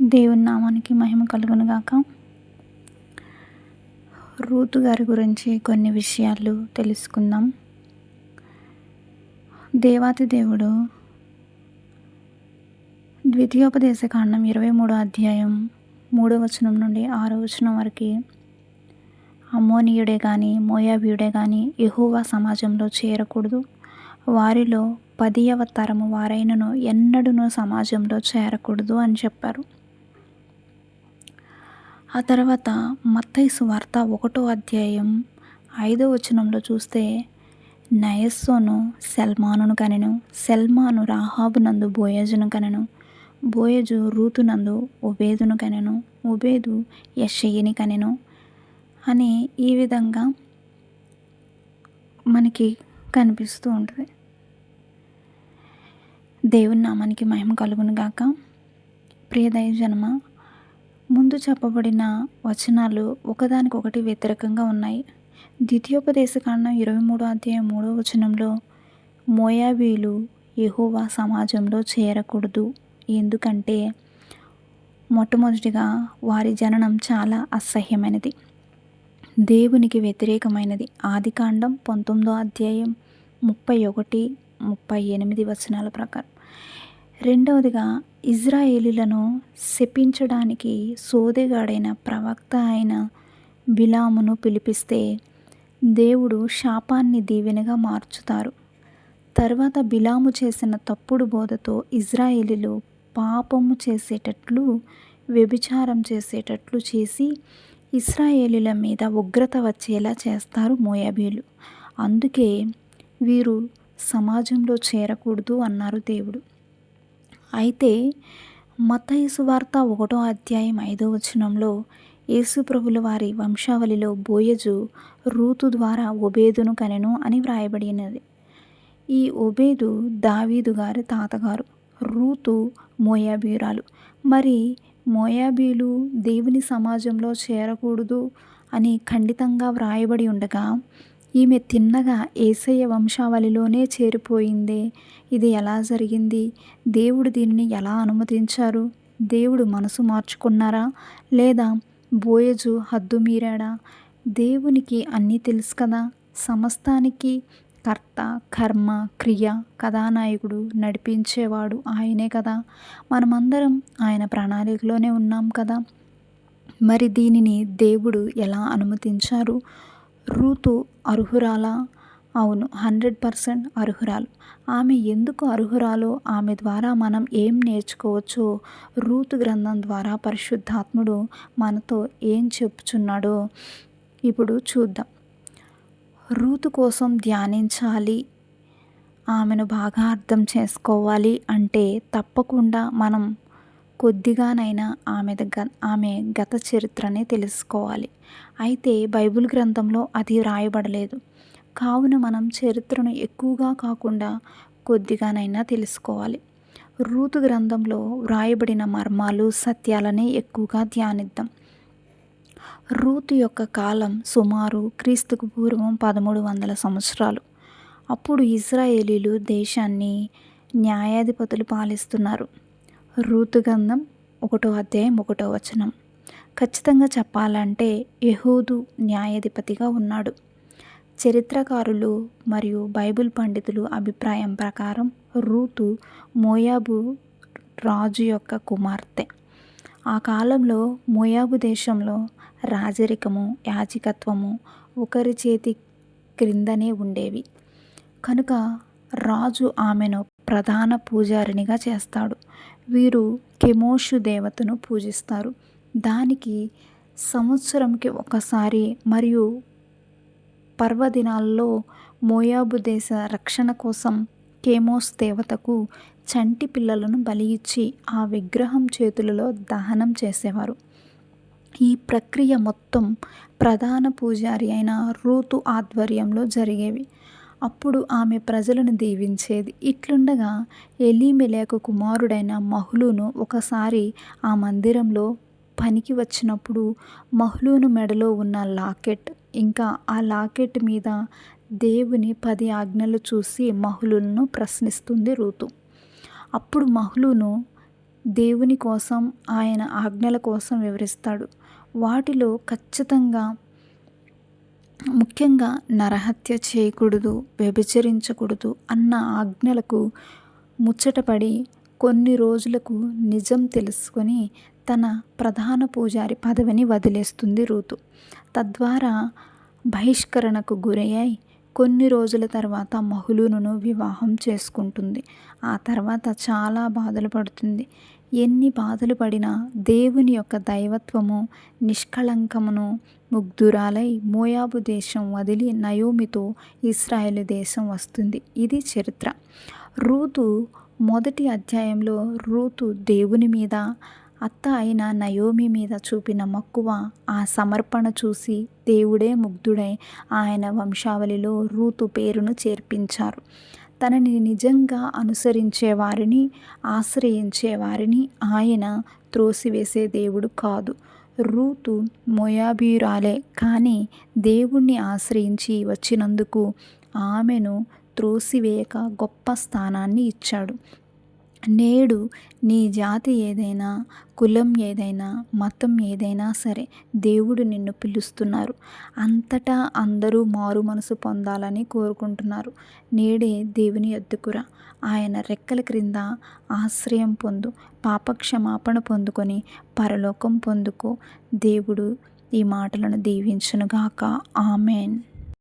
దేవుని నామానికి మహిమ కలుగునుగాక. రూతు గారి గురించి కొన్ని విషయాలు తెలుసుకుందాం. దేవాతి దేవుడు ద్వితీయోపదేశకాండం 23వ అధ్యాయం 3వ వచనం నుండి 6వ వచనం వరకు అమ్మోనీయుడే కానీ మోయాబీయుడే కానీ యెహోవా సమాజంలో చేరకూడదు, వారిలో 10వ తరము వారైనను ఎన్నడూనూ సమాజంలో చేరకూడదు అని చెప్పారు. ఆ తర్వాత మత్తయి సువార్త 1వ అధ్యాయం 5వ వచనంలో చూస్తే, నయస్సోను సల్మానును కనెను, సల్మాను రాహాబునందు బోయజును కనెను, బోయజు రూతునందు ఓబేదును కనెను, ఓబేదు యెషయిని కనెను అని ఈ విధంగా మనకి కనిపిస్తూ ఉంటుంది. దేవుని నామానికి మహిమ కలుగునుగాక. ప్రియ దైవజనమా, ముందు చెప్పబడిన వచనాలు ఒకదానికొకటి వ్యతిరేకంగా ఉన్నాయి. ద్వితీయోపదేశకాండం 23వ అధ్యాయం 3వ వచనంలో మోయాబీలు యెహోవా సమాజంలో చేరకూడదు, ఎందుకంటే మొట్టమొదటిగా వారి జననం చాలా అసహ్యమైనది, దేవునికి వ్యతిరేకమైనది. ఆదికాండం 19వ అధ్యాయం 31-38 వచనాల ప్రకారం. రెండవదిగా, ఇజ్రాయేలీలను శపించడానికి సోదెగాడైన ప్రవక్త అయిన బిలామును పిలిపిస్తే దేవుడు శాపాన్ని దీవెనగా మార్చుతారు. తర్వాత బిలాము చేసిన తప్పుడు బోధతో ఇజ్రాయేలీలు పాపము చేసేటట్లు, వ్యభిచారం చేసేటట్లు చేసి ఇశ్రాయేలీల మీద ఉగ్రత వచ్చేలా చేస్తారు మోయాబీలు. అందుకే వీరు సమాజంలో చేరకూడదు అన్నారు దేవుడు. అయితే మత్తయి సువార్త 1వ అధ్యాయం 5వ వచనంలో యేసు ప్రభుల వారి వంశావళిలో బోయజు రూతు ద్వారా ఓబేదును కనెను అని వ్రాయబడినది. ఈ ఓబేదు దావీదు గారి తాతగారు, రూతు మోయాబీయురాలు. మరి మోయాబీలు దేవుని సమాజంలో చేరకూడదు అని ఖండితంగా వ్రాయబడి ఉండగా, ఈమె తిన్నగా యేసయ్య వంశావళిలోనే చేరిపోయిందే. ఇది ఎలా జరిగింది? దేవుడు దీనిని ఎలా అనుమతించారు? దేవుడు మనసు మార్చుకున్నారా, లేదా బోయజు హద్దు మీరాడా? దేవునికి అన్నీ తెలుసు కదా. సమస్తానికి కర్త, కర్మ, క్రియ, కథానాయకుడు, నడిపించేవాడు ఆయనే కదా. మనమందరం ఆయన ప్రణాళికలోనే ఉన్నాం కదా. మరి దీనిని దేవుడు ఎలా అనుమతించారు? రూతు అర్హురాలా? అవును, 100% అర్హురాలు. ఆమె ఎందుకు అర్హురాలో, ఆమె ద్వారా మనం ఏం నేర్చుకోవచ్చో రూతు గ్రంథం ద్వారా పరిశుద్ధాత్ముడు మనతో ఏం చెప్పుచున్నాడో ఇప్పుడు చూద్దాం. రూతు కోసం ధ్యానించాలి, ఆమెను బాగా అర్థం చేసుకోవాలి అంటే తప్పకుండా మనం కొద్దిగానైనా ఆమె గత చరిత్రని తెలుసుకోవాలి. అయితే బైబిల్ గ్రంథంలో అది వ్రాయబడలేదు. కావున మనం చరిత్రను ఎక్కువగా కాకుండా కొద్దిగానైనా తెలుసుకోవాలి. రూతు గ్రంథంలో వ్రాయబడిన మర్మాలు, సత్యాలనే ఎక్కువగా ధ్యానిద్దాం. రూతు యొక్క కాలం సుమారు క్రీస్తుకు పూర్వం 1300 సంవత్సరాలు. అప్పుడు ఇశ్రాయేలీలు దేశాన్ని న్యాయాధిపతులు పాలిస్తున్నారు. రూతు గ్రంథం 1వ అధ్యాయం 1వ వచనం. ఖచ్చితంగా చెప్పాలంటే యెహూదు న్యాయాధిపతిగా ఉన్నాడు. చరిత్రకారులు మరియు బైబిల్ పండితులు అభిప్రాయం ప్రకారం రూతు మోయాబు రాజు యొక్క కుమార్తె. ఆ కాలంలో మోయాబు దేశంలో రాజరికము, యాజకత్వము ఒకరి చేతి క్రిందనే ఉండేవి. కనుక రాజు ఆమెను ప్రధాన పూజారినిగా చేస్తాడు. వీరు కెమోషు దేవతను పూజిస్తారు. దానికి సంవత్సరంకి ఒకసారి మరియు పర్వదినాల్లో మోయాబు దేశ రక్షణ కోసం కెమోష్ దేవతకు చంటి పిల్లలను బలి ఇచ్చి ఆ విగ్రహం చేతులలో దహనం చేసేవారు. ఈ ప్రక్రియ మొత్తం ప్రధాన పూజారి అయిన రూతు ఆధ్వర్యంలో జరిగేవి. అప్పుడు ఆమె ప్రజలను దీవించేది. ఇట్లుండగా ఎలీమెలెకు కుమారుడైన మహ్లూను ఒకసారి ఆ మందిరంలో పనికి వచ్చినప్పుడు మహ్లూను మెడలో ఉన్న లాకెట్, ఇంకా ఆ లాకెట్ మీద దేవుని 10 ఆజ్ఞలు చూసి మహ్లూనును ప్రశ్నిస్తుంది రూతు. అప్పుడు మహ్లూను దేవుని కోసం, ఆయన ఆజ్ఞల కోసం వివరిస్తాడు. వాటిలో ఖచ్చితంగా ముఖ్యంగా నరహత్య చేయకూడదు, వ్యభిచరించకూడదు అన్న ఆజ్ఞలకు ముచ్చటపడి కొన్ని రోజులకు నిజం తెలుసుకొని తన ప్రధాన పూజారి పదవిని వదిలేస్తుంది రూతు. తద్వారా బహిష్కరణకు గురయ్యాయి. కొన్ని రోజుల తర్వాత మహ్లూనును వివాహం చేసుకుంటుంది. ఆ తర్వాత చాలా బాధలు పడుతుంది. ఎన్ని బాధలు పడినా దేవుని యొక్క దైవత్వము, నిష్కళంకమును ముగ్ధురాలై మోయాబు దేశం వదిలి నయోమితో ఇశ్రాయేలు దేశం వస్తుంది. ఇది చరిత్ర. రూతు మొదటి అధ్యాయంలో రూతు దేవుని మీద, అత్త అయిన నయోమి మీద చూపిన మక్కువ, ఆ సమర్పణ చూసి దేవుడే ముగ్ధుడై ఆయన వంశావళిలో రూతు పేరును చేర్పించారు. తనని నిజంగా అనుసరించే వారిని, ఆశ్రయించే వారిని ఆయన త్రోసివేసే దేవుడు కాదు. రూతు మోయాబీయురాలే, కానీ దేవుణ్ణి ఆశ్రయించి వచ్చినందుకు ఆమెను త్రోసివేయక గొప్ప స్థానాన్ని ఇచ్చాడు. నేడు నీ జాతి ఏదైనా, కులం ఏదైనా, మతం ఏదైనా సరే దేవుడు నిన్ను పిలుస్తున్నారు. అంతటా అందరూ మారు మనసు పొందాలని కోరుకుంటున్నారు. నేడే దేవుని యొద్దకు రా. ఆయన రెక్కల క్రింద ఆశ్రయం పొందు. పాపక్షమాపణ పొందుకొని పరలోకం పొందుకో. దేవుడు ఈ మాటలను దీవించునుగాక. ఆమేన్.